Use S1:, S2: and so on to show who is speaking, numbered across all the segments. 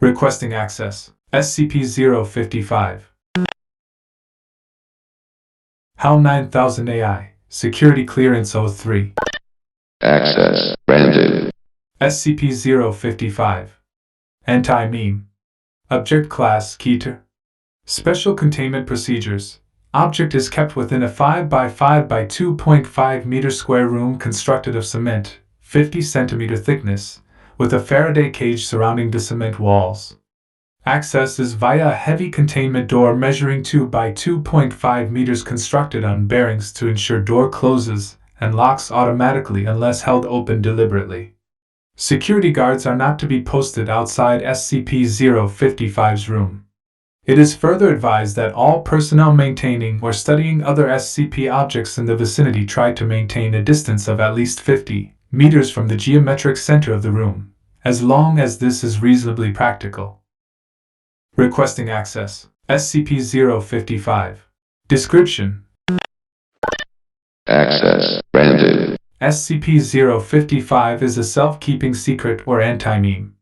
S1: Requesting access. SCP-055. HAL 9000 AI. Security Clearance 03.
S2: Access granted.
S1: SCP-055. Anti-meme. Object Class Keter. Special Containment Procedures. Object is kept within a 5 by 5 by 2.5 meter square room constructed of cement, 50 centimeter thickness, with a Faraday cage surrounding the cement walls. Access is via a heavy containment door measuring 2 by 2.5 meters constructed on bearings to ensure door closes and locks automatically unless held open deliberately. Security guards are not to be posted outside SCP-055's room. It is further advised that all personnel maintaining or studying other SCP objects in the vicinity try to maintain a distance of at least 50 meters from the geometric center of the room, as long as this is reasonably practical. Requesting access. SCP-055. Description.
S2: Access granted.
S1: SCP-055 is a self-keeping secret or anti-meme.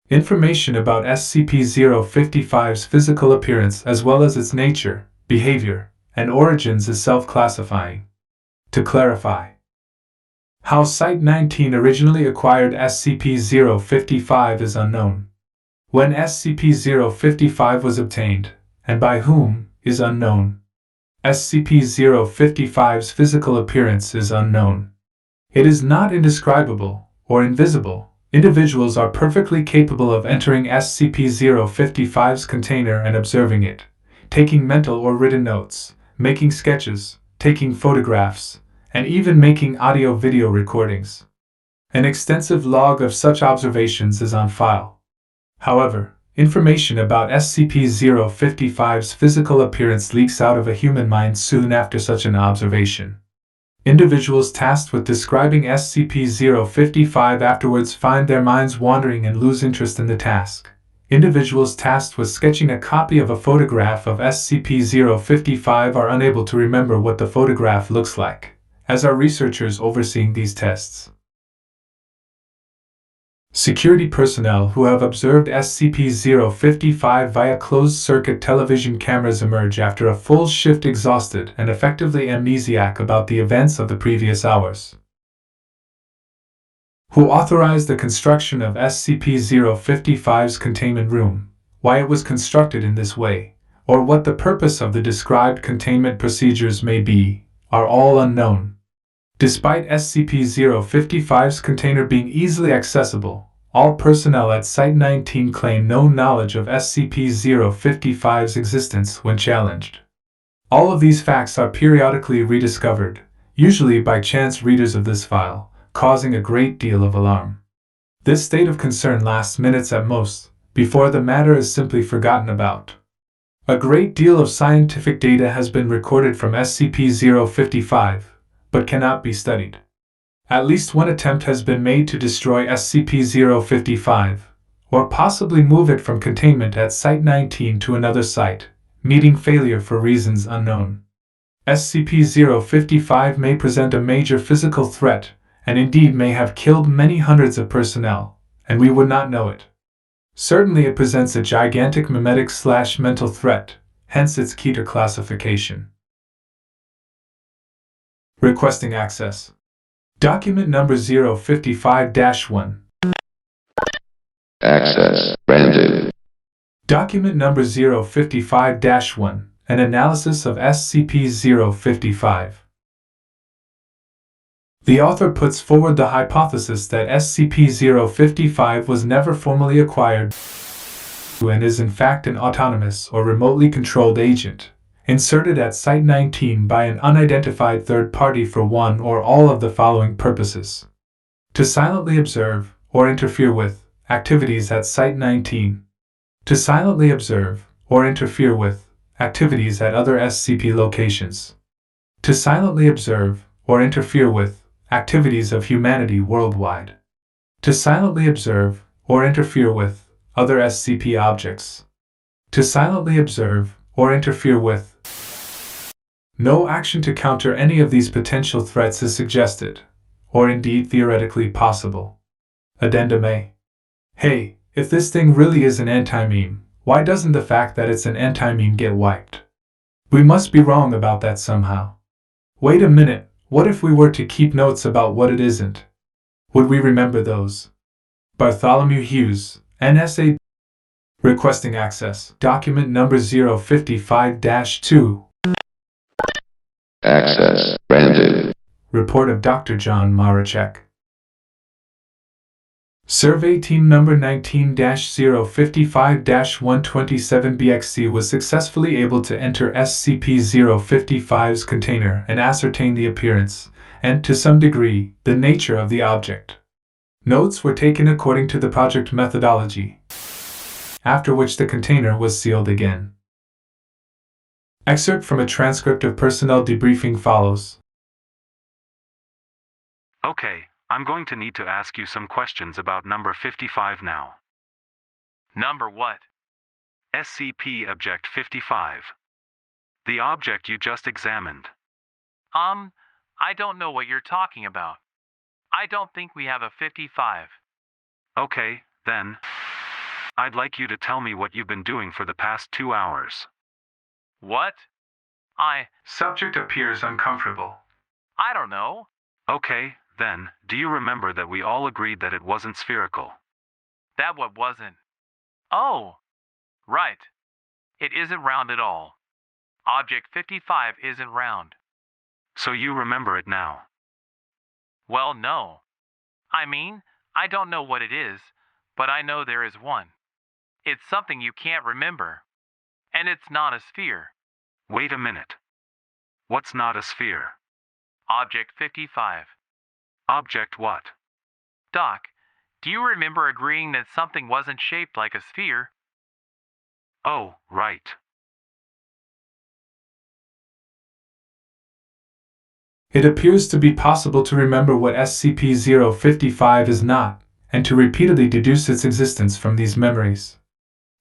S1: Information about SCP-055's physical appearance as well as its nature, behavior, and origins is self-classifying. To clarify, how Site-19 originally acquired SCP-055 is unknown. When SCP-055 was obtained, and by whom, is unknown. SCP-055's physical appearance is unknown. It is not indescribable or invisible. Individuals are perfectly capable of entering SCP-055's container and observing it, taking mental or written notes, making sketches, taking photographs, and even making audio-video recordings. An extensive log of such observations is on file. However, information about SCP-055's physical appearance leaks out of a human mind soon after such an observation. Individuals tasked with describing SCP-055 afterwards find their minds wandering and lose interest in the task. Individuals tasked with sketching a copy of a photograph of SCP-055 are unable to remember what the photograph looks like, as are researchers overseeing these tests. Security personnel who have observed SCP-055 via closed-circuit television cameras emerge after a full shift exhausted and effectively amnesiac about the events of the previous hours. Who authorized the construction of SCP-055's containment room, why it was constructed in this way, or what the purpose of the described containment procedures may be, are all unknown. Despite SCP-055's container being easily accessible, all personnel at Site-19 claim no knowledge of SCP-055's existence when challenged. All of these facts are periodically rediscovered, usually by chance readers of this file, causing a great deal of alarm. This state of concern lasts minutes at most, before the matter is simply forgotten about. A great deal of scientific data has been recorded from SCP-055, but cannot be studied. At least one attempt has been made to destroy SCP-055, or possibly move it from containment at Site-19 to another site, meeting failure for reasons unknown. SCP-055 may present a major physical threat, and indeed may have killed many hundreds of personnel, and we would not know it. Certainly it presents a gigantic memetic/mental threat, hence its Keter classification. Requesting access. Document number 055-1.
S2: Access granted.
S1: Document number 055-1. An analysis of SCP-055. The author puts forward the hypothesis that SCP-055 was never formally acquired and is in fact an autonomous or remotely controlled agent, inserted at Site-19 by an unidentified third party for one or all of the following purposes: to silently observe or interfere with activities at Site-19, to silently observe or interfere with activities at other SCP locations, to silently observe or interfere with activities of humanity worldwide, to silently observe or interfere with other SCP objects, to silently observe or interfere with. No action to counter any of these potential threats is suggested, or indeed theoretically possible. Addendum A. Hey, If this thing really is an anti-meme, why doesn't the fact that it's an anti-meme get wiped? We must be wrong about that somehow. Wait a minute, what if we were to keep notes about what it isn't? Would we remember those? Bartholomew Hughes, NSA. Requesting access. Document number 055-2.
S2: Access granted.
S1: Report of Dr. John Marachek. Survey team number 19-055-127BXC was successfully able to enter SCP-055's container and ascertain the appearance, and to some degree, the nature of the object. Notes were taken according to the project methodology, after which the container was sealed again. Excerpt from a transcript of personnel debriefing follows.
S3: Okay, I'm going to need to ask you some questions about number 55 now.
S4: Number what?
S3: SCP Object 55. The object you just examined.
S4: I don't know what you're talking about. I don't think we have a 55.
S3: Okay, then. I'd like you to tell me what you've been doing for the past 2 hours.
S4: What?
S1: Subject appears uncomfortable.
S4: I don't know.
S3: Okay, then, do you remember that we all agreed that it wasn't spherical?
S4: That what wasn't. Oh, right. It isn't round at all. Object 55 isn't round.
S3: So you remember it now?
S4: Well, no. I mean, I don't know what it is, but I know there is one. It's something you can't remember. And it's not a sphere.
S3: Wait a minute. What's not a sphere?
S4: Object 55.
S3: Object what?
S4: Doc, do you remember agreeing that something wasn't shaped like a sphere?
S3: Oh, right.
S1: It appears to be possible to remember what SCP-055 is not, and to repeatedly deduce its existence from these memories.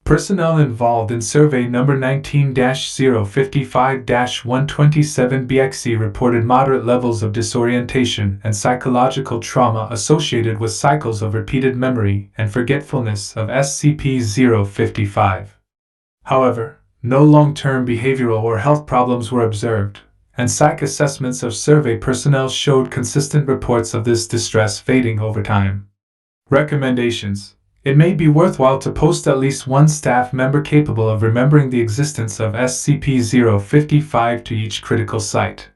S1: Personnel involved in survey number 19-055-127BXC reported moderate levels of disorientation and psychological trauma associated with cycles of repeated memory and forgetfulness of SCP-055. However, no long-term behavioral or health problems were observed, and psych assessments of survey personnel showed consistent reports of this distress fading over time. Recommendations. It may be worthwhile to post at least one staff member capable of remembering the existence of SCP-055 to each critical site.